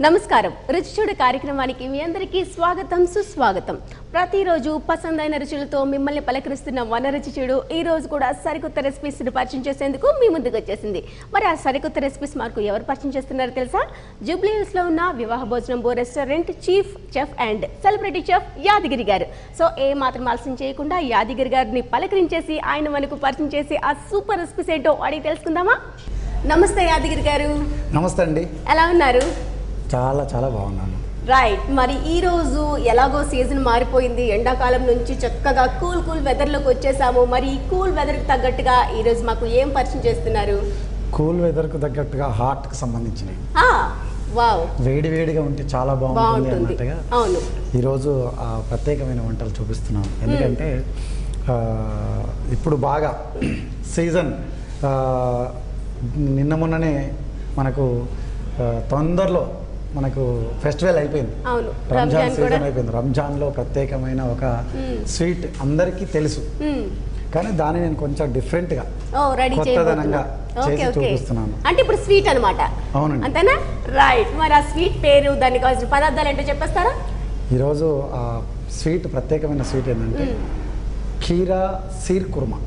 నమస్కారం రుచి చూడు కార్యక్రమానికి మీ అందరికీ స్వాగతం సుస్వాగతం. ప్రతిరోజు పసందైన రుచులతో మిమ్మల్ని పలకరిస్తున్న మన రుచి చూడు ఈ రోజు కూడా సరికొత్త రెసిపీస్ ని పరిచయం చేసేందుకు మీ ముందుకు వచ్చేసింది. మరి ఆ సరికొత్త రెసిపీస్ మనకు ఎవరు పరిచయం చేస్తున్నారో తెలుసా? జూబ్లీ హిల్స్ లో ఉన్న వివాహ భోజనం బో restaurant chief chef and celebrity chef Yadagiri గారు. సో ఏ మాత్రం ఆలస్యం చేయకుండా యాదగిరి గారిని పలకరించేసి ఆయన మనకు పరిచయం చేసి ఆ సూపర్ రెసిపీస్ ఏంటో అడిగి తెలుసుకుందామా? నమస్తే యాదగిరి గారు. నమస్తే అండి. ఎలా ఉన్నారు? చాలా చాలా బాగున్నాను. రైట్. మరి ఈ రోజు ఎలాగో సీజన్ మారిపోయింది, ఎండాకాలం నుంచి చక్కగా కూల్ వెదర్లోకి వచ్చేసాము. మరి ఈ కూల్ వెదర్కి తగ్గట్టుగా ఈ రోజు మాకు ఏం పరిచయం చేస్తున్నారు? కూల్ వెదర్కు తగ్గట్టుగా హార్ట్కి సంబంధించినవి. వావ్, వేడిగా ఉంటే చాలా బాగుంటుంది అన్నట్టుగా అవును ఈరోజు ప్రత్యేకమైన వంటలు చూపిస్తున్నాం. ఎందుకంటే ఇప్పుడు బాగా సీజన్ నిన్న మొన్ననే మనకు తొందరలో మనకు ఫెస్టివల్ అయిపోయింది, రంజాన్ సీజన్ అయిపోయింది. రంజాన్లో ప్రత్యేకమైన ఒక స్వీట్ అందరికీ తెలుసు, కానీ దాన్ని నేను కొంచెం డిఫరెంట్గా కొత్తదనంగా చేసి చూపిస్తున్నాను. అంటే ఇప్పుడు స్వీట్ అన్నమాట. అవునండి, అంతేనా? రైట్. మరి ఆ స్వీట్ పేరు, దానికి కావాల్సిన పదార్థాలు ఏంటో చెప్పేస్తారా? ఈరోజు ఆ స్వీట్ ప్రత్యేకమైన స్వీట్ ఏంటంటే కీరా షీర్ కుర్మా.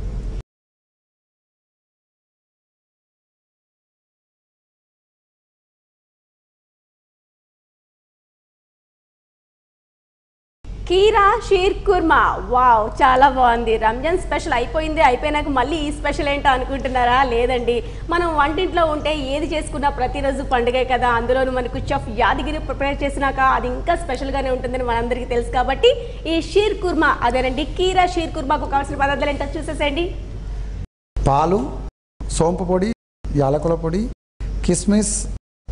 కీరా షీర్ కుర్మా. వావ్, చాలా బాగుంది. రంజాన్ స్పెషల్ అయిపోయింది, అయిపోయినాక మళ్ళీ ఈ స్పెషల్ ఏంటో అనుకుంటున్నారా? లేదండి, మనం వంటింట్లో ఉంటే ఏది చేసుకున్నా ప్రతిరోజు పండుగే కదా. అందులోనూ మనకు చెఫ్ యాదగిరి ప్రిపేర్ చేసినాక అది ఇంకా స్పెషల్గానే ఉంటుందని మనందరికీ తెలుసు. కాబట్టి ఈ షీర్ కుర్మా అదేనండి, కీరా షీర్ కుర్మాకు కావాల్సిన పదార్థాలు ఏంటో చూసేసేయండి. పాలు, సోంపు పొడి, యాలకుల పొడి, కిస్మిస్,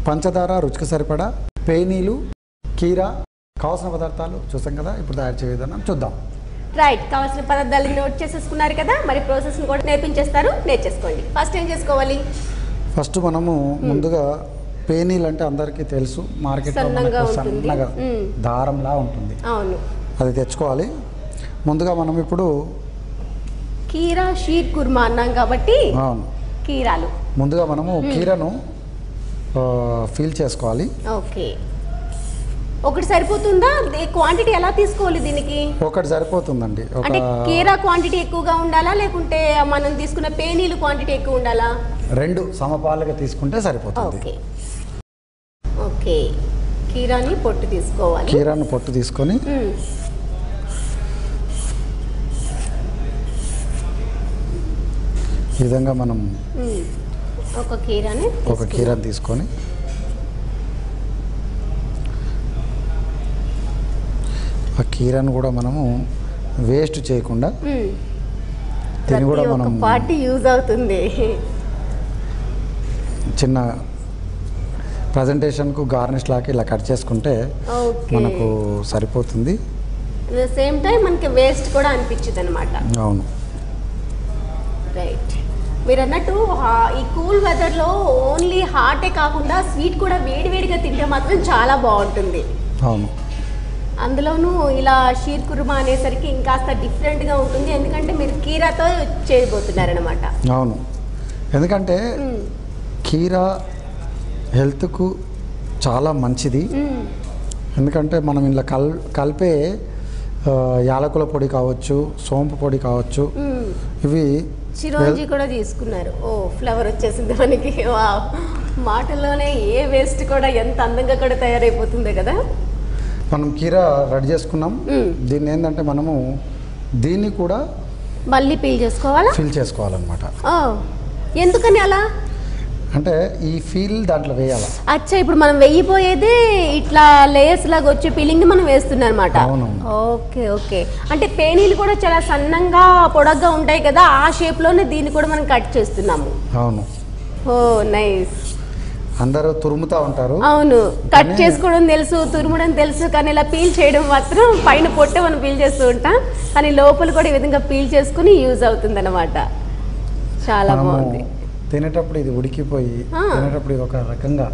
పంచదార రుచికి సరిపడా, పేనీలు, కీరా. కావాల్సిన పదార్థాలు చూసాం కదా, ఇప్పుడు తయారు చేయ విధానం చూద్దాం. రైట్. కావాల్సిన పదార్థాలు నోట్ చేసేసుకున్నారు కదా, మరి ప్రాసెస్ని కూడా నేర్పించేస్తారు, నేర్చేసుకోండి. ఫస్ట్ ఏం చేసుకోవాలి? ఫస్ట్ మనము ముందుగా పేనీలు అంటే అందరికీ తెలుసు, మార్కెట్లో సన్నగా దారంలా ఉంటుంది, అవును, అది తెచ్చుకోవాలి. ముందుగా మనం ఇప్పుడు కీరా షీర్ కుర్మా అన్నాం కాబట్టి అవును కీరాలు ముందుగా మనము కీరను ఫీల్ చేసుకోవాలి. ఓకే, ఒకటి సరిపోతుందా? క్వాంటిటీ ఎలా తీసుకోవాలి దీనికి? ఒకటి సరిపోతుందండి. అంటే కీరా క్వాంటిటీ ఎక్కువగా ఉండాలా, లేకుంటే మనం తీసుకున్న పేనీలు క్వాంటిటీ ఎక్కువ ఉండాలా? రెండు సమపాలుగా తీసుకుంటే సరిపోతుంది. ఓకే ఓకే, కీరాని పొట్టు తీసుకోవాలి. కీరాను పొట్టు తీసుకొని ఈ విధంగా మనం ఒక కీరాని తీసుకొని ఆ కీరాను కూడా మనము వేస్ట్ చేయకుండా దీన్ని కూడా మనం పార్టీ యూజ్ అవుతుంది. చిన్న ప్రజెంటేషన్కు గార్నిష్ లాగా ఇలా కట్ చేసుకుంటే మనకు సరిపోతుంది. సేమ్ టైం మనకి వేస్ట్ కూడా అనిపించదు అనమాట. అవును, రైట్. మీరు అన్నట్టు ఈ కూల్ వెదర్లో ఓన్లీ హాటే కాకుండా స్వీట్ కూడా వేడివేడిగా తింటే మాత్రం చాలా బాగుంటుంది. అవును, అందులోనూ ఇలా షీర్ కుర్మా అనేసరికి ఇంకాస్త డిఫరెంట్గా ఉంటుంది, ఎందుకంటే మీరు కీరాతో చేయబోతున్నారనమాట. అవును, ఎందుకంటే కీరా హెల్త్కు చాలా మంచిది. ఎందుకంటే మనం ఇలా కలిపే యాలకుల పొడి కావచ్చు, సోంపు పొడి కావచ్చు, ఇవి చిరోంజి కూడా తీసుకున్నారు. ఓ, ఫ్లేవర్ వచ్చేసింది మనకి. మాటల్లోనే ఏ వేస్ట్ కూడా ఎంత అందంగా కూడా తయారైపోతుంది కదా. మనం కీరా రెడీ చేసుకున్నాం. దీన్ని ఏంటంటే మనము దీన్ని కూడా మళ్ళీ ఫిల్ చేసుకోవాలన్నమాట. ఎందుకని అలా? అంటే ఈ ఫీల్ దాంట్లో వేయాలి. అచ్చా, ఇప్పుడు మనం వెయ్యిపోయేదే ఇట్లా లేయర్స్ లాగా వచ్చే ఫీలింగ్ మనం వేస్తున్నాం అనమాట. ఓకే ఓకే, అంటే పేనీలు కూడా చాలా సన్నంగా పొడగ్గా ఉంటాయి కదా, ఆ షేప్లోనే దీన్ని కూడా మనం కట్ చేస్తున్నాము. అవును. ఓ నైస్. అందరూ తురుముతా ఉంటారు. అవును, కట్ చేసుకోవడం తెలుసు, తురుమడం తెలుసు, కానీ ఇలా పీల్ చేయడం మాత్రం పైన పొట్టే మనం పీల్ చేస్తూ ఉంటాం, కానీ లోపల కూడా ఈ విధంగా పీల్ చేసుకుని యూజ్ అవుతుంది అనమాట. చాలా బాగుంది. తినేటప్పుడు ఇది ఉడికిపోయి తినేటప్పుడు ఇది ఒక రకంగా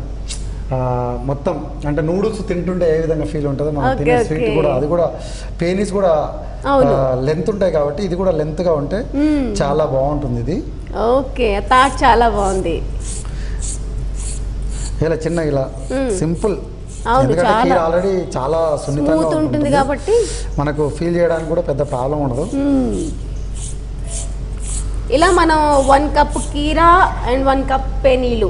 మొత్తం అంటే నూడిల్స్ తింటుంటే ఏ విధంగా ఫీల్ ఉంటుందో మనం తినే స్వీట్ కూడా, అది కూడా పేనీస్ కూడా లెంత్ ఉంటాయి కాబట్టి ఇది కూడా లెంత్గా ఉంటే చాలా బాగుంటుంది ఇది. ఓకే, థాట్ చాలా బాగుంది. ఇలా చిన్న ఇలా సింపుల్ ఎందుకంటే కీర ఆల్రెడీ చాలా సున్నితంగా ఉంటుంది కాబట్టి మనకు ఫీల్ చేయడానికి కూడా పెద్ద ప్రాబ్లం ఉండదు. ఇలా మనం 1 కప్ కీరా అండ్ 1 కప్ పెనీలు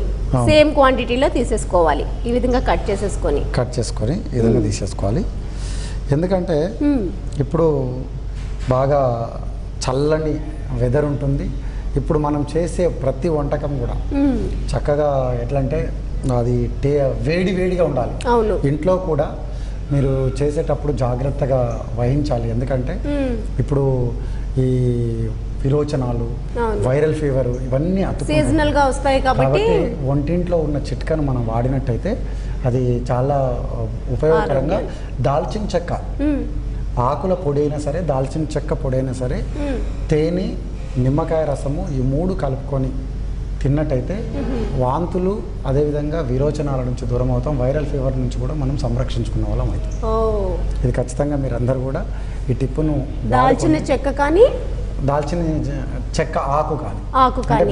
సేమ్ క్వాంటిటీలో తీసేసుకోవాలి. ఈ విధంగా కట్ చేసుకొని ఈ విధంగా తీసేసుకోవాలి. ఎందుకంటే ఇప్పుడు బాగా చల్లని వెదర్ ఉంటుంది. ఇప్పుడు మనం చేసే ప్రతి వంటకం కూడా చక్కగా ఎట్లా అంటే అది వేడిగా ఉండాలి. ఇంట్లో కూడా మీరు చేసేటప్పుడు జాగ్రత్తగా వహించాలి. ఎందుకంటే ఇప్పుడు ఈ విరోచనాలు, వైరల్ ఫీవర్ ఇవన్నీ సీజనల్ గా వస్తాయి కాబట్టి వంటింట్లో ఉన్న చిట్కాను మనం వాడినట్టయితే అది చాలా ఉపయోగకరంగా. దాల్చిన చెక్క ఆకుల పొడి అయినా సరే, దాల్చిన చెక్క పొడి అయినా సరే, తేనె, నిమ్మకాయ రసము ఈ 3 కలుపుకొని తిన్నట్టయితే వాంతులు అదేవిధంగా విరోచనాల నుంచి దూరం అవుతాం. వైరల్ ఫీవర్ నుంచి కూడా మనం సంరక్షించుకున్న వాళ్ళం అవుతాం. ఇది ఖచ్చితంగా మీరు అందరు కూడా ఈ టిప్పును దాల్చిన చెక్క కానీ దాల్చిన చెక్క ఆకు కానీ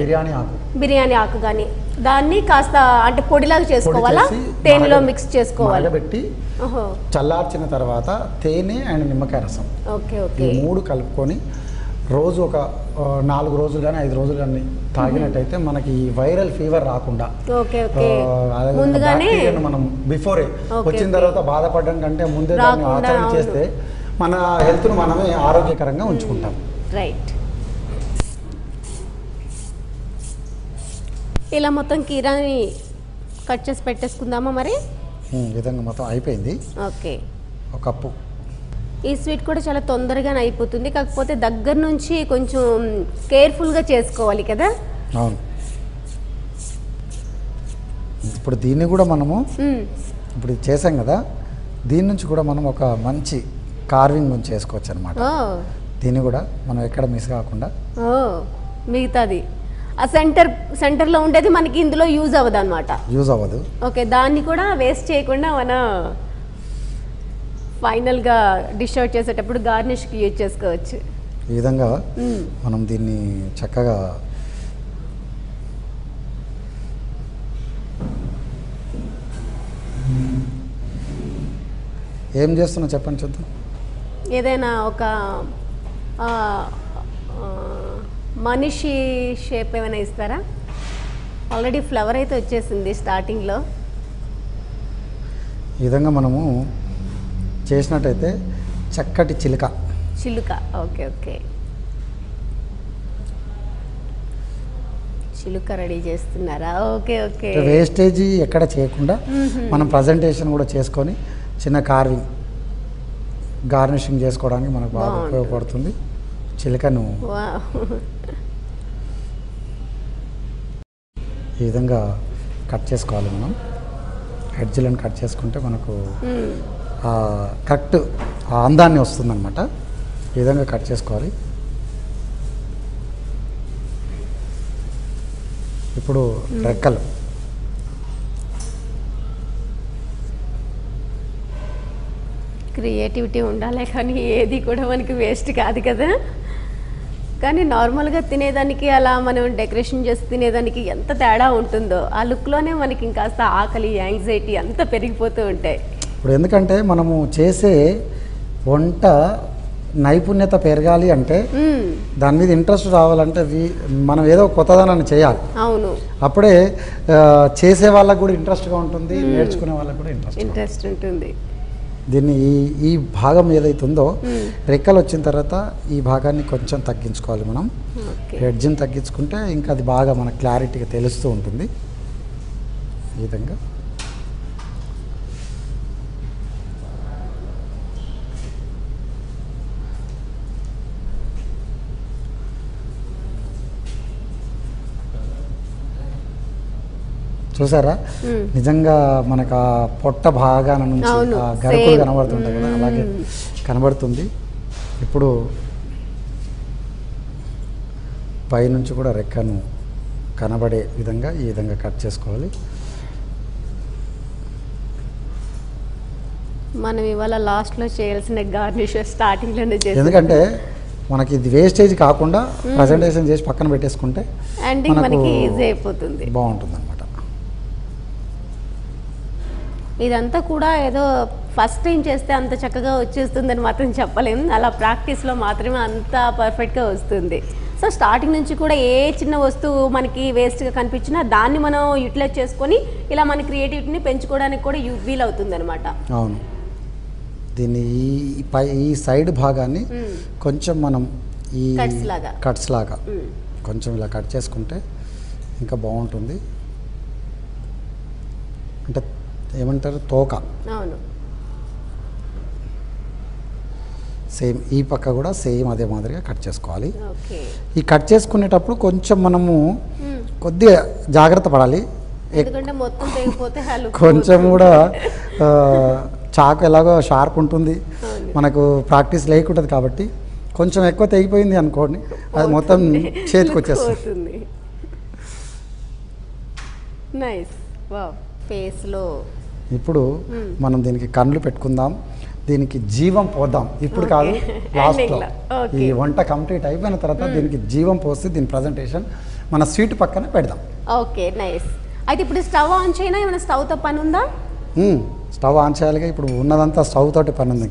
బిర్యానీ ఆకు కానీ దాన్ని కాస్త అంటే పొడిలాగా చేసుకోవాలా, తేనెలో మిక్స్ చేసుకోవాలి. పెట్టి చల్లార్చిన తర్వాత తేనె అండ్ నిమ్మకాయ రసం ఈ 3 కలుపుకొని రోజు ఒక 4 రోజులు కానీ 5 రోజులు కానీ తాగినట్టయితే మనకి ఈ వైరల్ ఫీవర్ రాకుండా మనం బిఫోరే వచ్చిన తర్వాత బాధపడడం కంటే ముందే దాన్ని ఆచరణ చేస్తే మన హెల్త్ను మనమే ఆరోగ్యకరంగా ఉంచుకుంటాం. రైట్. ఇలా మొత్తం కీరాని కట్ చేసి పెట్టేసుకుందామా మరి? విధంగా మొత్తం అయిపోయింది. ఓకే. ఒక కప్పు. ఈ స్వీట్ కూడా చాలా తొందరగానే అయిపోతుంది, కాకపోతే దగ్గర నుంచి కొంచెం కేర్ఫుల్గా చేసుకోవాలి కదా. అవును. ఇప్పుడు దీన్ని కూడా మనము ఇప్పుడు చేసాం కదా, దీని నుంచి కూడా మనం ఒక మంచి కార్వింగ్ నుంచి చేసుకోవచ్చు అనమాట. దీన్ని కూడా మనం ఎక్కడ మిస్ కాకుండా మిగతాది ఆ సెంటర్లో ఉండేది మనకి ఇందులో యూజ్ అవ్వదు అనమాట. యూజ్ అవ్వదు. ఓకే. దాన్ని కూడా వేస్ట్ చేయకుండా మన ఫైనల్గా డిష్ అవుట్ చేసేటప్పుడు గార్నిష్కి యూజ్ చేసుకోవచ్చు. ఈ విధంగా మనం దీన్ని చక్కగా ఏం చేస్తున్నా చెప్పండి చూద్దాం. ఏదైనా ఒక మనిషి షేప్ ఏమైనా ఇస్తారా? ఆల్రెడీ ఫ్లవర్ అయితే వచ్చేసింది స్టార్టింగ్లో. ఈ విధంగా మనము చేసినట్టయితే చక్కటి చిలుక. ఓకే. చిలుక రెడీ చేస్తున్నారా? ఓకే. వేస్టేజ్ ఎక్కడ చేయకుండా మనం ప్రజెంటేషన్ కూడా చేసుకొని చిన్న గార్నిషింగ్ చేసుకోవడానికి మనకు బాగా ఉపయోగపడుతుంది. చిలుకను ఈ విధంగా కట్ చేసుకోవాలి. మనం ఎడ్జ్లను కట్ చేసుకుంటే మనకు కరెక్ట్ అందాన్ని వస్తుందన్నమాట. ఈ విధంగా కట్ చేసుకోవాలి. ఇప్పుడు రెక్కలు క్రియేటివిటీ ఉండాలి, కానీ ఏది కూడా మనకి వేస్ట్ కాదు కదా. కానీ నార్మల్గా తినేదానికి అలా మనం డెకరేషన్ చేసి తినేదానికి ఎంత తేడా ఉంటుందో ఆ లుక్లోనే మనకి ఇంకాస్త ఆకలి, యాంగ్జైటీ అంతా పెరిగిపోతూ ఉంటాయి. ఇప్పుడు ఎందుకంటే మనము చేసే వంట నైపుణ్యత పెరగాలి అంటే దాని మీద ఇంట్రెస్ట్ రావాలంటే మనం ఏదో కొత్తదనాన్ని చేయాలి. అవును. అప్పుడే చేసే వాళ్ళకు కూడా ఇంట్రెస్ట్గా ఉంటుంది, నేర్చుకునే వాళ్ళకు కూడా ఇంట్రెస్ట్ ఉంటుంది. దీన్ని ఈ భాగం ఏదైతే ఉందో రెక్కలు వచ్చిన తర్వాత ఈ భాగాన్ని కొంచెం తగ్గించుకోవాలి. మనం ఎడ్జ్ని తగ్గించుకుంటే ఇంకా అది బాగా మనకు క్లారిటీగా తెలుస్తూ ఉంటుంది. ఈ విధంగా చూసారా, నిజంగా మనకు ఆ పొట్ట భాగాన నుంచి ఆ గరుకులు కనబడుతుంటాయి కదా, అలాగే కనబడుతుంది. ఇప్పుడు పైనుంచి కూడా రెక్కను కనబడే విధంగా ఈ విధంగా కట్ చేసుకోవాలి. మనం ఇవాళ లాస్ట్లో చేయాల్సిన గార్నిష్ స్టార్టింగ్లోనే చేయాలి, ఎందుకంటే మనకి ఇది వేస్టేజ్ కాకుండా ప్రజెంటేషన్ చేసి పక్కన పెట్టేసుకుంటే మనకి ఈజీ అయిపోతుంది, బాగుంటుంది అన్నమాట. ఇదంతా కూడా ఏదో ఫస్ట్ టైం చేస్తే అంత చక్కగా వచ్చేస్తుందని మాత్రం చెప్పలేం. అలా ప్రాక్టీస్లో మాత్రమే అంత పర్ఫెక్ట్గా వస్తుంది. సో స్టార్టింగ్ నుంచి కూడా ఏ చిన్న వస్తువు మనకి వేస్ట్గా కనిపించినా దాన్ని మనం యూటిలైజ్ చేసుకొని ఇలా మన క్రియేటివిటీని పెంచుకోవడానికి కూడా వీలవుతుంది అనమాట. అవును. దీన్ని ఈ సైడ్ భాగాన్ని కొంచెం మనం ఈ కట్స్ లాగా కొంచెం ఇలా కట్ చేసుకుంటే ఇంకా బాగుంటుంది. అంటే ఏమంటారు, తోక. అవును. సేమ్ ఈ పక్క కూడా సేమ్ అదే మాదిరిగా కట్ చేసుకోవాలి. ఈ కట్ చేసుకునేటప్పుడు కొంచెం మనము కొద్దిగా జాగ్రత్త పడాలి. కొంచెం కూడా చాకు ఎలాగో షార్ప్ ఉంటుంది, మనకు ప్రాక్టీస్ లేకుంటుంది కాబట్టి కొంచెం ఎక్కువ తెగిపోయింది అనుకోండి, అది మొత్తం చేతికి వచ్చేస్తుంది. ఇప్పుడు మనం దీనికి కళ్ళు పెట్టుకుందాం, దీనికి జీవం పోద్దాం. ఇప్పుడు కాదు, లాస్ట్లో ఈ వంట కంప్లీట్ అయిపోయిన తర్వాత దీనికి జీవం పోసి దీని ప్రజెంటేషన్ మన స్వీట్ పక్కన పెడదాం. Okay, nice. అయితే ఇప్పుడు స్టవ్ ఆన్ చేయనా, ఏమైనా స్టవ్తో పని ఉందా? స్టవ్ ఆన్ చేయాలిగా, ఇప్పుడు ఉన్నదంతా స్టవ్ తోటి పని ఉంది,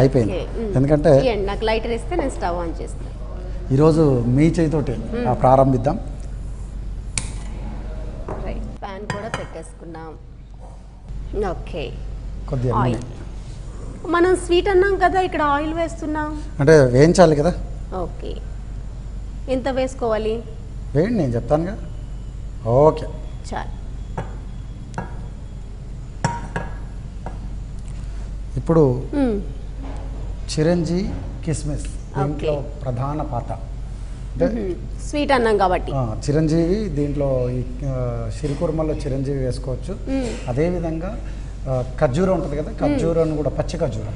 అయిపోయింది. ఎందుకంటే నాకు లైటర్ ఇస్తే నేను స్టవ్ ఆన్ చేస్తాను. ఈరోజు మీ చేతితోటి ప్రారంభిద్దాం. ప్యాన్ కూడా పెట్టేసుకున్నాం. ఓకే, కొద్దిగా మనం స్వీట్ అన్నాం కదా, ఇక్కడ ఆయిల్ వేస్తున్నాం అంటే వేయించాలి కదా. ఓకే, ఎంత వేసుకోవాలి? వేయండి, నేను చెప్తాను కదా. ఓకే, చాలు. ఇప్పుడు చిరంజీ కిస్మిస్ దీంట్లో ప్రధాన పాత్ర. అంటే స్వీట్ అన్నాం కాబట్టి చిరంజీవి దీంట్లో ఈ సిరికుర్మల్లో చిరంజీవి వేసుకోవచ్చు. అదేవిధంగా ఖర్జూర ఉంటుంది కదా, ఖర్జూరాన్ని కూడా పచ్చి ఖర్జూర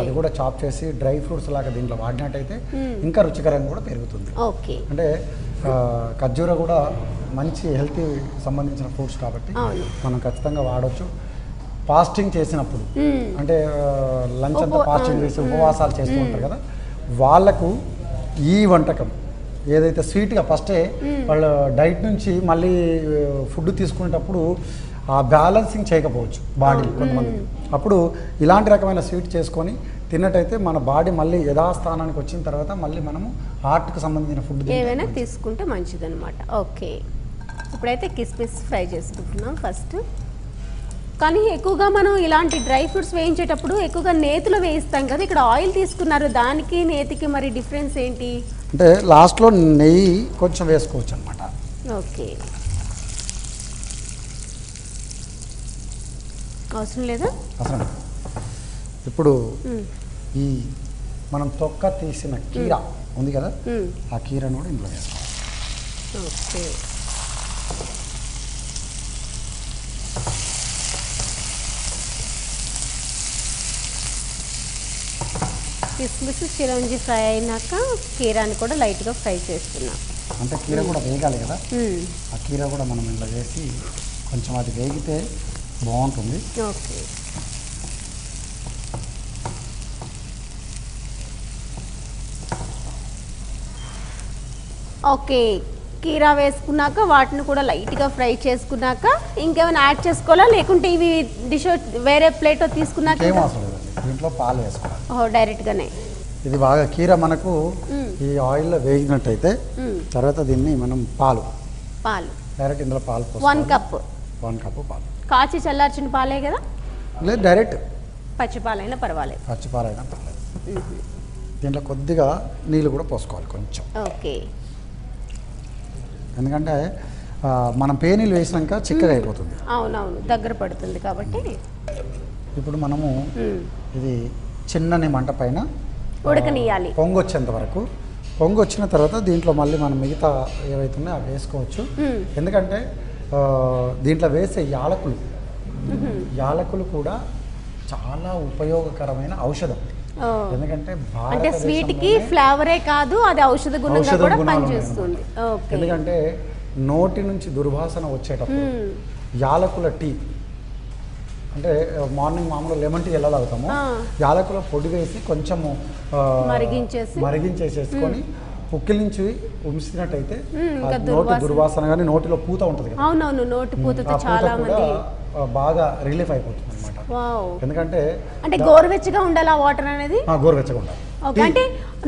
అది కూడా చాప్ చేసి డ్రై ఫ్రూట్స్ లాగా దీంట్లో వాడినట్టయితే ఇంకా రుచికరంగా కూడా పెరుగుతుంది. అంటే ఖర్జూర కూడా మంచి హెల్తీ సంబంధించిన ఫ్రూట్స్ కాబట్టి మనం ఖచ్చితంగా వాడవచ్చు. ఫాస్టింగ్ చేసినప్పుడు అంటే లంచ్ అంతా ఫాస్టింగ్ చేసి ఉపవాసాలు చేస్తూ ఉంటారు కదా, వాళ్ళకు ఈ వంటకం ఏదైతే స్వీట్గా ఫస్టే వాళ్ళు డైట్ నుంచి మళ్ళీ ఫుడ్ తీసుకునేటప్పుడు ఆ బ్యాలెన్సింగ్ చేయకపోవచ్చు బాడీ కొంతమంది, అప్పుడు ఇలాంటి రకమైన స్వీట్ చేసుకొని తిన్నట్టయితే మన బాడీ మళ్ళీ యథాస్థానానికి వచ్చిన తర్వాత మళ్ళీ మనము హార్ట్కి సంబంధించిన ఫుడ్ ఏమైనా తీసుకుంటే మంచిదన్నమాట. ఓకే, ఇప్పుడైతే కిస్మిస్ ఫ్రై చేసుకుంటున్నాం ఫస్ట్. కానీ ఎక్కువగా మనం ఇలాంటి డ్రై ఫ్రూట్స్ వేయించేటప్పుడు ఎక్కువగా నేతిలో వేయిస్తాం కదా, ఇక్కడ ఆయిల్ తీసుకున్నారు, దానికి నేతికి మరి డిఫరెన్స్ ఏంటి? అంటే లాస్ట్లో నెయ్యి కొంచెం వేసుకోవచ్చు అనమాట. ఓకే, అవసరం లేదా? అవసరం. ఇప్పుడు ఈ మనం తొక్క తీసిన కీర ఉంది కదా, ఆ కీరను కూడా ఇందులో వేసుకోవాలి. ఓకే, కిస్మిస్ చిరంజీ ఫ్రై అయినాక కీరాని కూడా లైట్గా ఫ్రై చేస్తున్నాం. అంటే కీర కూడా వేగాలి కదా, ఆ కీర కూడా మనం ఇలా వేసి కొంచెం అది వేగితే బాగుంటుంది. ఓకే, ఓకే, కీరా వేసుకున్నాక వాటిని కూడా లైట్గా ఫ్రై చేసుకున్నాక ఇంకేమైనా యాడ్ చేసుకోవాలా, లేకుంటే ఇవి డిష్ వేరే ప్లేట్లో తీసుకున్నాక దీంట్లో పాలు వేసుకోవాలి డైరెక్ట్గానే? ఇది బాగా కీర మనకు ఈ ఆయిల్లో వేగినట్టయితే తర్వాత దీన్ని మనం పాలు డైరెక్ట్ ఇందులో పాలు 1 కప్ పాలు కాచి చల్లార్చిన పాలే కదా, లేదు డైరెక్ట్ పచ్చి పాలైనా పర్వాలేదు. పచ్చి పాలైనా పర్లేదు. దీంట్లో కొద్దిగా నీళ్ళు కూడా పోసుకోవాలి కొంచెం. ఓకే, ఎందుకంటే మనం పేనీళ్ళు వేసినాక చిక్కగా అయిపోతుంది. అవునవును, దగ్గర పడుతుంది కాబట్టి. ఇప్పుడు మనము ఇది చిన్నని మంట పైన ఉడకనియాలి, పొంగొచ్చేంత వరకు. పొంగొచ్చిన తర్వాత దీంట్లో మళ్ళీ మనం మిగతా ఏవైతే ఉన్నాయో అవి వేసుకోవచ్చు. ఎందుకంటే దీంట్లో వేసే యాలకులు కూడా చాలా ఉపయోగకరమైన ఔషధం. ఎందుకంటే అంటే స్వీట్ కి ఫ్లేవరే కాదు, అది ఔషధ గుణంగా కూడా పనిచేస్తుంది. ఎందుకంటే నోటి నుంచి దుర్వాసన వచ్చేటప్పుడు యాలకుల టీ, అంటే మార్నింగ్ మామూలు లెమన్ టీ ఎలా తాగుతామో యాలకుల పొడి వేసి కొంచెము మరిగించేసేసుకొని పుక్కిలించి ఉంచినట్టయితే నోటి దుర్వాసన కానీ నోటిలో పూత ఉంటుంది కదా, అవునవును, నోటి పూతతో చాలా మంది బాగా రిలీఫ్ అయిపోతుంది అనమాట. వావ్. ఎందుకంటే అంటే గోరువెచ్చగా ఉండాలి ఆ వాటర్ అనేది. గోరువెచ్చగా ఉండాలి. ఓకే, అంటే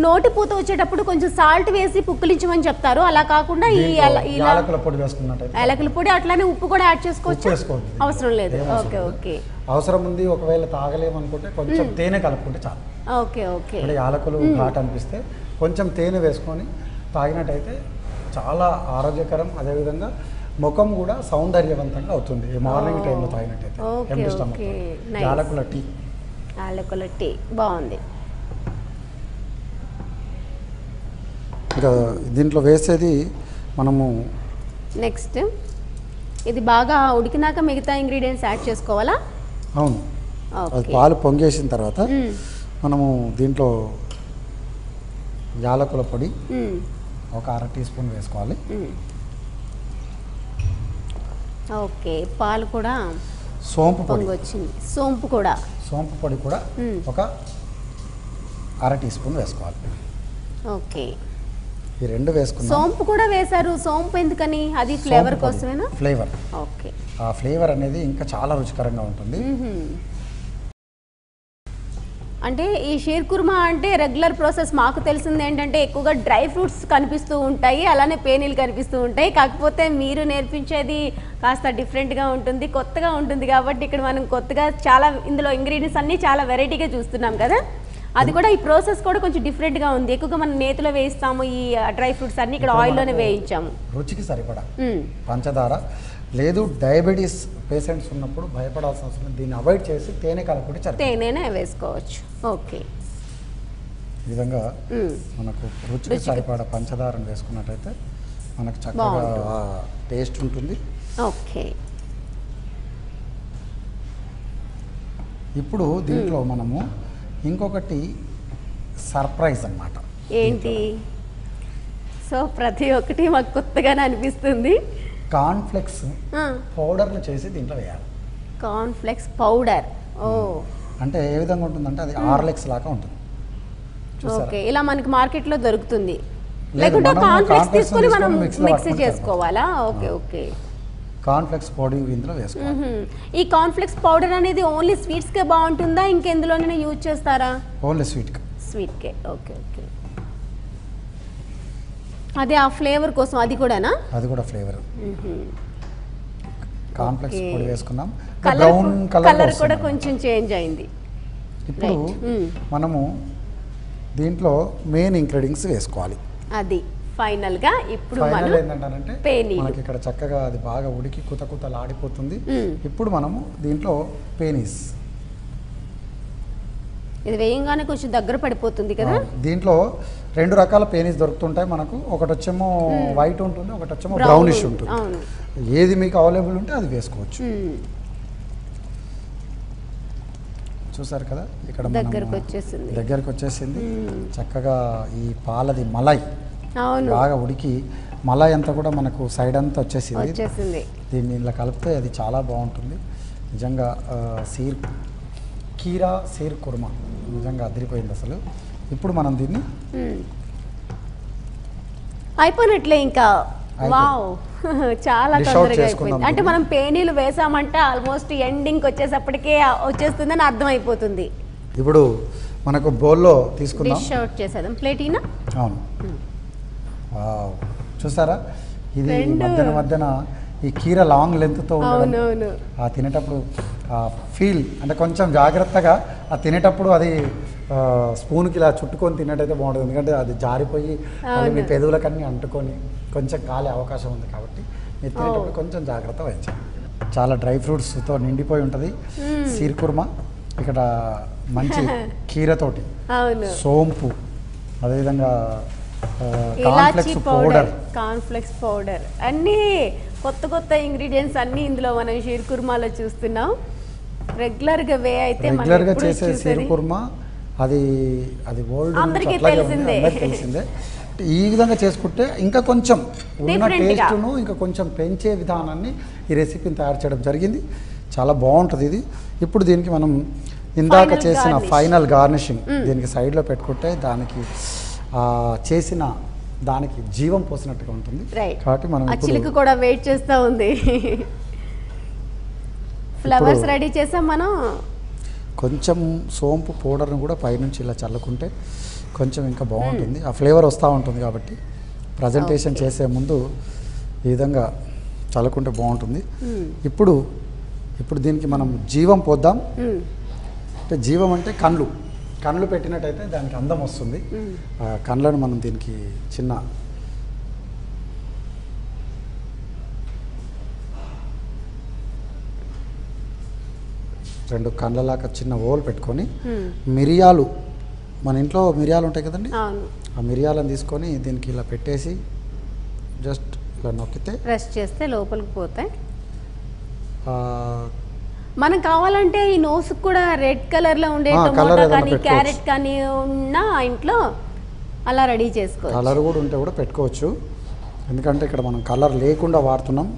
నోటి పూత వచ్చేటప్పుడు కొంచెం సాల్ట్ వేసి పుక్కిలించమని చెప్తారు, అలా కాకుండా ఈ యాలకుల పొడి వేసుకున్నట్టయితే, యాలకుల పొడి అట్లానే ఉప్పు కూడా యాడ్ చేసుకోవచ్చు. చేసుకోండి, అవసరం లేదు. ఓకే ఓకే, అవసరం ఉంది ఒకవేళ తాగలేమనుకుంటే కొంచెం తేనె కలుపుకుంటే చాలు. ఓకే ఓకే, అంటే యాలకులు ఘాట్ అనిపిస్తే కొంచెం తేనె వేసుకొని తాగినట్టయితే చాలా ఆరోగ్యకరం. అదేవిధంగా ముఖం కూడా సౌందర్యవంతంగా అవుతుంది మార్నింగ్ టైంలో తాగినట్టయితే. ఎంటీ స్టమక్ యాలకుల టీ. యాలకుల టీ బాగుంది. ఇంకా దీంట్లో వేసేది మనము నెక్స్ట్ ఇది బాగా ఉడికినాక మిగతా ఇంగ్రీడియంట్స్ యాడ్ చేసుకోవాలా? అవును, అది పాలు పొంగేసిన తర్వాత మనము దీంట్లో యాలకుల పొడి ఒక 1/2 టీ స్పూన్ వేసుకోవాలి. ఓకే, పాలు కూడా సోంపు పొడి వచ్చింది. సోంపు పొడి కూడా ఒక 1/2 టీ స్పూన్ వేసుకోవాలి. ఓకే, ఈ రెండు వేసుకున్నాం. సోంపు కూడా వేశారు. సోంపు ఎందుకని? అది ఫ్లేవర్ కోసమేనా? ఫ్లేవర్. ఓకే, ఆ ఫ్లేవర్ అనేది ఇంకా చాలా రుచికరంగా ఉంటుంది. అంటే ఈ షీర్ కుర్మా అంటే రెగ్యులర్ ప్రాసెస్ మాకు తెలిసింది ఏంటంటే ఎక్కువగా డ్రై ఫ్రూట్స్ కనిపిస్తూ ఉంటాయి, అలానే పేనీలు కనిపిస్తూ ఉంటాయి. కాకపోతే మీరు నేర్పించేది కాస్త డిఫరెంట్గా ఉంటుంది, కొత్తగా ఉంటుంది. కాబట్టి ఇక్కడ మనం కొత్తగా చాలా ఇందులో ఇంగ్రీడియంట్స్ అన్నీ చాలా వెరైటీగా చూస్తున్నాం కదా. అది కూడా ఈ ప్రాసెస్ కూడా కొంచెం డిఫరెంట్గా ఉంది. ఎక్కువగా మనం నేతిలో వేయిస్తాము ఈ డ్రై ఫ్రూట్స్ అన్ని, ఇక్కడ ఆయిల్లోనే వేయించాము. రుచికి సరిపడా పంచదార లేదు. డయాబెటీస్ పేషెంట్స్ ఉన్నప్పుడు భయపడాల్సిన అవసరం, దీన్ని అవాయిడ్ చేసి తేనె కలుపుకుంటే సరే, తేనెనే వేసుకోవచ్చు. ఓకే, ఈ విధంగా మనకు రుచికి సరిపడా పంచదారను వేసుకున్నట్టయితే మనకు చక్కగా టేస్ట్ ఉంటుంది. ఓకే, ఇప్పుడు దీంట్లో మనము ఇంకొకటి సర్ప్రైజ్ అన్నమాట. ఏంటి? సో ప్రతి ఒక్కటి మాకు కొత్తగానే అనిపిస్తుంది. కార్న్ఫ్లెక్స్ పౌడర్ను చేసి దీంట్లో వేయాలి. Cornflakes powder. ఓ, అంటే ఏ విధంగా ఉంటుందంటే అది ఆర్లెక్స్ లాగా ఉంటుంది. ఓకే, ఇలా మనకి మార్కెట్లో దొరుకుతుంది. లేకుంటే కార్న్ఫ్లెక్స్ తీసుకొని మనం మిక్సీ చేసుకోవాలా? ఓకే ఓకే, కార్న్ఫ్లెక్స్ పొడి ఇందులో వేసుకోవాలి. ఈ కార్న్ఫ్లెక్స్ పౌడర్ అనేది ఓన్లీ స్వీట్స్కే బాగుంటుందా, ఇంకెందులోనైనా యూజ్ చేస్తారా? ఓన్లీ స్వీట్కే. ఓకే ఓకే, అదే ఆ ఫ్లేవర్ కోసం. అది కూడానా? అది కూడా ఫ్లేవర్. కార్న్ఫ్లెక్స్ పొడి వేసుకున్నాం. బ్రౌన్ కలర్ కూడా కొంచెం చేంజ్ అయింది. ఇప్పుడు మనము దీంట్లో మెయిన్ ఇంగ్రీడియంట్స్ వేసుకోవాలి. అది ఫైనల్ గా ఇప్పుడు మనం ఏంటంటే మనకి ఇక్కడ చక్కగా అది బాగా ఉడికి కుతలాడిపోతుంది. ఇప్పుడు మనము దీంట్లో పేనీస్, ఇది వేయంగానే కొంచెం దగ్గర పడిపోతుంది కదా. దీంట్లో 2 రకాల పేనీస్ దొరుకుతుంటాయి మనకు. ఒకటి వచ్చేమో వైట్ ఉంటుంది, ఒకటి వచ్చేమో బ్రౌనిష్ ఉంటుంది. ఏది మీకు అవైలబుల్ ఉంటే అది వేసుకోవచ్చు. చూసారు కదా, ఇక్కడ దగ్గరకు వచ్చేసింది. చక్కగా ఈ పాలది మలై బాగా ఉడికి మలై అంతా కూడా మనకు సైడ్ అంతా వచ్చేసింది. దీన్ని ఇలా కలిపితే అది చాలా బాగుంటుంది నిజంగా. కీరా షీర్ కుర్మా నిజంగా అదిరిపోయింది అసలు. ఇప్పుడు మనం దీన్ని అయిపోయినట్లే ఇంకా. వావ్, చాలా తొందరగా అయిపోయింది. అంటే మనం పేనీలు వేసామంటే ఆల్మోస్ట్ ఎండింగ్ వచ్చేసప్పటికే వచ్చేస్తుందని అర్థం అయిపోతుంది. ఇప్పుడు మనకు బౌల్లో తీసుకుందాం, డిష్ అవుట్ చేసేద్దాం. ప్లేటీనా? అవును. వావ్, చూసారా, ఇది మధ్యన ఈ కీర లాంగ్ లెంత్తో ఉండడం, ఆ తినేటప్పుడు ఫీల్ అంటే కొంచెం జాగ్రత్తగా ఆ తినేటప్పుడు అది స్పూన్కి ఇలా చుట్టుకొని తినేటైతే బాగుంటుంది. ఎందుకంటే అది జారిపోయి మీ పెదవులకన్నీ అంటుకొని కొంచెం కాలే అవకాశం ఉంది. కాబట్టి మీరు తినేటప్పుడు కొంచెం జాగ్రత్త వహించాలి. చాలా డ్రై ఫ్రూట్స్తో నిండిపోయి ఉంటుంది షీర్ కుర్మా. ఇక్కడ మంచి కీరతోటి, సోంపు, అదేవిధంగా కార్న్ఫ్లెక్స్ పౌడర్ అన్నీ కొత్త ఇంగ్రీడియంట్స్ అన్నీ ఇందులో మనం షీర్ కుర్మాలో చూస్తున్నాం. రెగ్యులర్గా చేసే షీర్ కుర్మా అది ఓల్డ్ అందరికీ తెలిసిందే. ఈ విధంగా చేసుకుంటే ఇంకా కొంచెం ఉన్న టేస్ట్ను ఇంకా కొంచెం పెంచే విధానాన్ని ఈ రెసిపీని తయారు చేయడం జరిగింది. చాలా బాగుంటుంది ఇది. ఇప్పుడు దీనికి మనం ఇందాక చేసిన ఫైనల్ గార్నిషింగ్ దీనికి సైడ్లో పెట్టుకుంటే దానికి చేసిన దానికి జీవం పోసినట్టుగా ఉంటుంది. కాబట్టి మనం చిలుక కూడా వెయిట్ చేస్తూ ఉంది. ఫ్లవర్స్ రెడీ చేసాం మనం. కొంచెం సోంపు పౌడర్ని కూడా పైనుంచి ఇలా చల్లుకుంటే కొంచెం ఇంకా బాగుంటుంది, ఆ ఫ్లేవర్ వస్తూ ఉంటుంది. కాబట్టి ప్రజెంటేషన్ చేసే ముందు ఈ విధంగా చల్లుకుంటే బాగుంటుంది. ఇప్పుడు దీనికి మనం జీవం పోద్దాం. అంటే జీవం అంటే కళ్ళు పెట్టినట్టయితే దానికి అందం వస్తుంది. ఆ కళ్ళను మనం దీనికి చిన్న రెండు కళ్ళలాగా చిన్న ఓల్ పెట్టుకొని మిరియాలు, మన ఇంట్లో మిరియాలు ఉంటాయి కదండి, ఆ మిరియాలను తీసుకొని దీనికి ఇలా పెట్టేసి జస్ట్ ఇలా నొక్కితే ప్రెస్ చేస్తే లోపలికి పోతాయి. మనం కావాలంటే ఈ నోస్ కూడా రెడ్ కలర్లో ఉండే టొమాటో కానీ క్యారెట్ కానీ ఉన్న ఇంట్లో అలా రెడీ చేసుకోవచ్చు. కలర్ కూడా ఉంటే కూడా పెట్టుకోవచ్చు. ఎందుకంటే ఇక్కడ మనం కలర్ లేకుండా వాడుతున్నాం,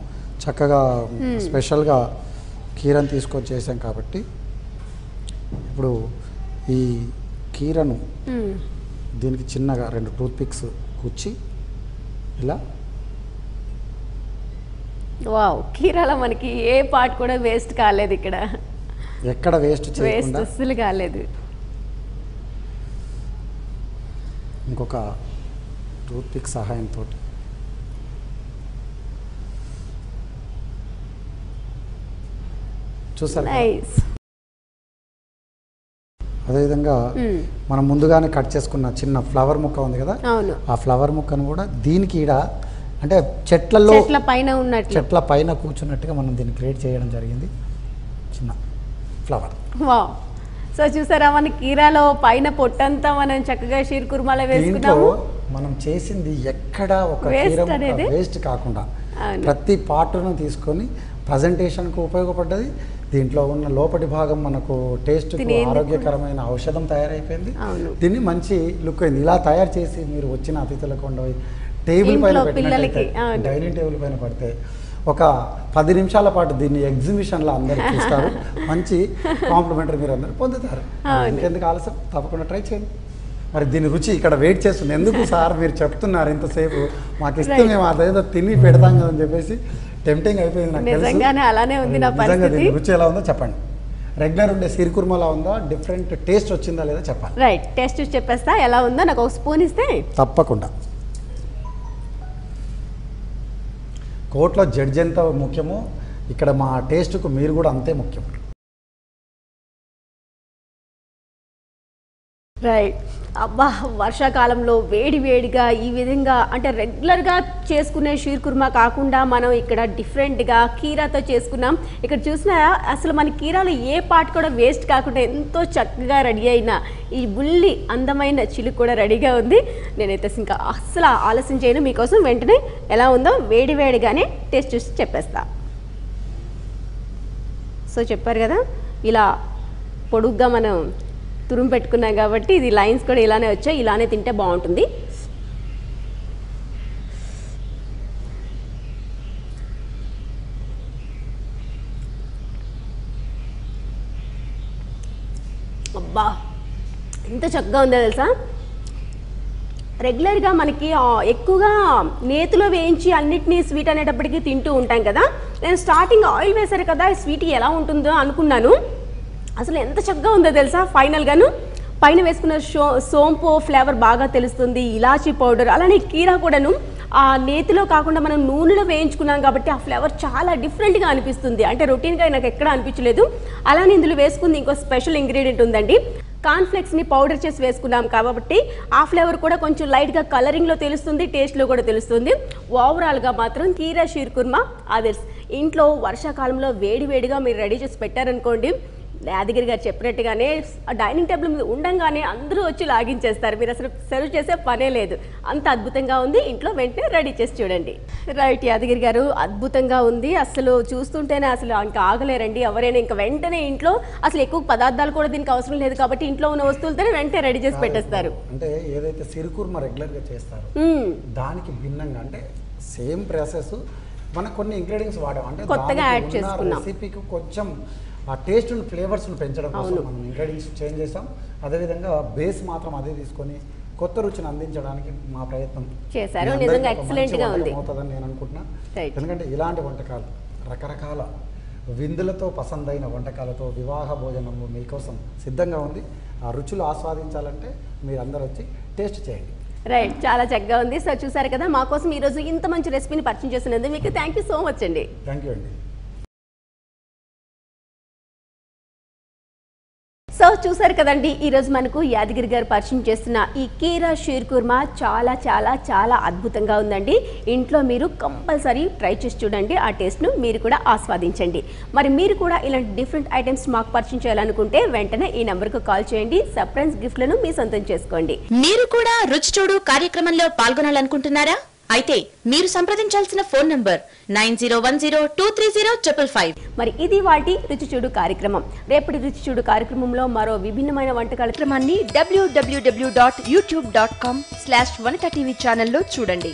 చక్కగా స్పెషల్గా కీరను తీసుకొని చేసాం కాబట్టి. ఇప్పుడు ఈ కీరను దీనికి చిన్నగా 2 టూత్ పిక్స్ గుచ్చి ఇలా, వావ్, కీరాలో మనకి ఏ పార్ట్ కూడా వేస్ట్ కాలేదు, ఇక్కడ ఎక్కడ వేస్ట్ చేయకుండా అస్సలు కాలేదు. ఇంకొక టూత్ పిక్ సహాయంతో చూసారు. అదేవిధంగా మనం ముందుగానే కట్ చేసుకున్న చిన్న ఫ్లవర్ ముక్క ఉంది కదా, ఆ ఫ్లవర్ ముక్కను కూడా దీనికి ఈడ అంటే చెట్ల పైన కూర్చున్నట్టుగా మనం దీన్ని క్రియేట్ చేయడం జరిగింది, చిన్న ఫ్లవర్. సో చూసారా, మన కీరాలో పైన పొట్టంతా మనం చక్కగా షీర్ కుర్మాలో వేసుకున్నాము. మనం చేసింది ఎక్కడ ఒక వేస్ట్ కాకుండా ప్రతి పార్ట్ను తీసుకొని ప్రజెంటేషన్కు ఉపయోగపడ్డది. దీంట్లో ఉన్న లోపటి భాగం మనకు టేస్ట్ ఆరోగ్యకరమైన ఔషధం తయారైపోయింది. దీన్ని మంచి లుక్ అయింది. ఇలా తయారు చేసి మీరు వచ్చిన అతిథులకు ఉండవు టేబుల్ పైన పెట్టినట్లయితే, డైనింగ్ టేబుల్ పైన పడితే ఒక 10 నిమిషాల పాటు దీన్ని ఎగ్జిబిషన్లో అందరూ చూస్తారు. మంచి కాంప్లిమెంటరీ మీరు అందరూ పొందుతారు. ఇంకెందుకు ఆలస్యం, తప్పకుండా ట్రై చేయండి. మరి దీని రుచి ఇక్కడ వెయిట్ చేస్తుంది. ఎందుకు సార్ మీరు చెప్తున్నారు ఇంతసేపు, మాకు ఇస్తే మేము అదేదో తిని పెడతాం కదని చెప్పేసి టెంప్టింగ్ అయిపోయింది నాకు. నిజంగానే అలానే ఉంది నా పరిస్థితి. దీని రుచి ఎలా ఉందో చెప్పండి. రెగ్యులర్ ఉండే షీర్ కుర్మాలా ఉందా, డిఫరెంట్ టేస్ట్ వచ్చిందా లేదా చెప్పాలి. రైట్, టేస్ట్ చూసి చెప్పేస్తా ఎలా ఉందో. నాకు ఒక స్పూన్ ఇస్తే. తప్పకుండా. కోర్టులో జడ్జి ఎంత ముఖ్యమో ఇక్కడ మా టేస్ట్కు మీరు కూడా అంతే ముఖ్యం. రైట్. అబ్బా, వర్షాకాలంలో వేడిగా ఈ విధంగా అంటే రెగ్యులర్గా చేసుకునే షీర్ కుర్మా కాకుండా మనం ఇక్కడ డిఫరెంట్గా కీరాతో చేసుకున్నాం. ఇక్కడ చూసినా అసలు మన కీరాలో ఏ పార్ట్ కూడా వేస్ట్ కాకుండా ఎంతో చక్కగా రెడీ అయిన ఈ బుల్లి అందమైన చిలుకు కూడా రెడీగా ఉంది. నేనైతే ఇంకా అస్సలు ఆలస్యం చేయను, మీకోసం వెంటనే ఎలా ఉందో వేడిగానే టేస్ట్ చూసి చెప్పేస్తా. సో చెప్పారు కదా, ఇలా పొడుగ్గా మనం తురుము పెట్టుకున్నాం కాబట్టి ఇది లైన్స్ కూడా ఇలానే వచ్చాయి. ఇలానే తింటే బాగుంటుంది. అబ్బా, ఎంత చక్కగా ఉందో తెలుసా. రెగ్యులర్గా మనకి ఎక్కువగా నేతిలో వేయించి అన్నిటినీ స్వీట్ అనేటప్పటికీ తింటూ ఉంటాం కదా. నేను స్టార్టింగ్ ఆయిల్ వేశారు కదా, స్వీట్ ఎలా ఉంటుందో అనుకున్నాను. అసలు ఎంత చక్కగా ఉందో తెలుసా. ఫైనల్గాను పైన వేసుకున్న సోంపు ఫ్లేవర్ బాగా తెలుస్తుంది, ఇలాచీ పౌడర్, అలానే కీరా కూడాను ఆ నేతిలో కాకుండా మనం నూనెలో వేయించుకున్నాం కాబట్టి ఆ ఫ్లేవర్ చాలా డిఫరెంట్గా అనిపిస్తుంది. అంటే రొటీన్గా నాకు ఎక్కడ అనిపించలేదు. అలానే ఇందులో వేసుకుంది ఇంకో స్పెషల్ ఇంగ్రీడియంట్ ఉందండి. కార్న్ఫ్లెక్స్ని పౌడర్ చేసి వేసుకున్నాం కాబట్టి ఆ ఫ్లేవర్ కూడా కొంచెం లైట్గా కలరింగ్లో తెలుస్తుంది, టేస్ట్లో కూడా తెలుస్తుంది. ఓవరాల్గా మాత్రం కీరా షీర్ కుర్మా ఆదర్స్. ఇంట్లో వర్షాకాలంలో వేడిగా మీరు రెడీ చేసి పెట్టారనుకోండి, యాదగిరి గారు చెప్పినట్టుగానే డైనింగ్ టేబుల్ మీద ఉండంగానే అందరూ వచ్చి లాగించేస్తారు. మీరు అసలు సర్వ్ చేసే పనే లేదు, అంత అద్భుతంగా ఉంది. ఇంట్లో వెంటనే రెడీ చేసి చూడండి. రైట్ యాదగిరి గారు, అద్భుతంగా ఉంది. అసలు చూస్తుంటేనే అసలు ఇంకా ఆగలేరండి ఎవరైనా. ఇంకా వెంటనే ఇంట్లో అసలు ఎక్కువ పదార్థాలు కూడా దీనికి అవసరం లేదు కాబట్టి ఇంట్లో ఉన్న వస్తువులతోనే వెంటనే రెడీ చేసి పెట్టేస్తారు. అంటే ఏదైతే షీర్ కుర్మా రెగ్యులర్గా చేస్తారు దానికి భిన్నంగా, అంటే సేమ్ ప్రాసెస్ మనకు కొన్ని ఇంగ్రీడియంట్స్ వాడాం, అంటే కొత్తగా యాడ్ చేసుకున్నాం. రెసిపీకి కొంచెం ఆ టేస్ట్ అండ్ ఫ్లేవర్స్ను పెంచడం కోసం మనం ఇంగ్రీడియంట్స్ చేంజ్ చేసాం. అదేవిధంగా బేస్ మాత్రం అదే తీసుకొని కొత్త రుచిని అందించడానికి మా ప్రయత్నం చేశారు. నిజంగా ఎక్సలెంట్గా ఉంది అవుతుందని నేను అనుకుంటున్నా. ఎందుకంటే ఇలాంటి వంటకాలు రకరకాల విందులతో పసందైన వంటకాలతో వివాహ భోజనము మీకోసం సిద్ధంగా ఉంది. ఆ రుచులు ఆస్వాదించాలంటే మీరు అందరూ వచ్చి టేస్ట్ చేయండి. రైట్, చాలా చక్కగా ఉంది. సో చూసారు కదా, మా కోసం ఈరోజు ఇంత మంచి రెసిపీని పరిచయం చేసినందుకు మీకు థ్యాంక్ యూ సో మచ్ అండి. థ్యాంక్ యూ అండి. సో చూసారు కదండి, ఈరోజు మనకు యాదగిరి గారు పరిచయం చేస్తున్న ఈ కీరా షీర్ కుర్మా చాలా చాలా చాలా అద్భుతంగా ఉందండి. ఇంట్లో మీరు కంపల్సరీ ట్రై చేసి చూడండి, ఆ టేస్ట్ను మీరు కూడా ఆస్వాదించండి. మరి మీరు కూడా ఇలాంటి డిఫరెంట్ ఐటమ్స్ మాకు పరిచయం చేయాలనుకుంటే వెంటనే ఈ నెంబర్కు కాల్ చేయండి. సర్ప్రైజ్ గిఫ్ట్లను మీ సొంతం చేసుకోండి. మీరు కూడా రుచి చూడు కార్యక్రమంలో పాల్గొనాలనుకుంటున్నారా? అయితే మీరు సంప్రదించాల్సిన ఫోన్ నంబర్ 9010230555. మరి ఇది వాటి రుచి చూడు కార్యక్రమం. రేపటి రుచి చూడు కార్యక్రమంలో మరో విభిన్నమైన వంట కార్యక్రమాన్ని www.youtube.com/vanitaTV ఛానల్లో చూడండి.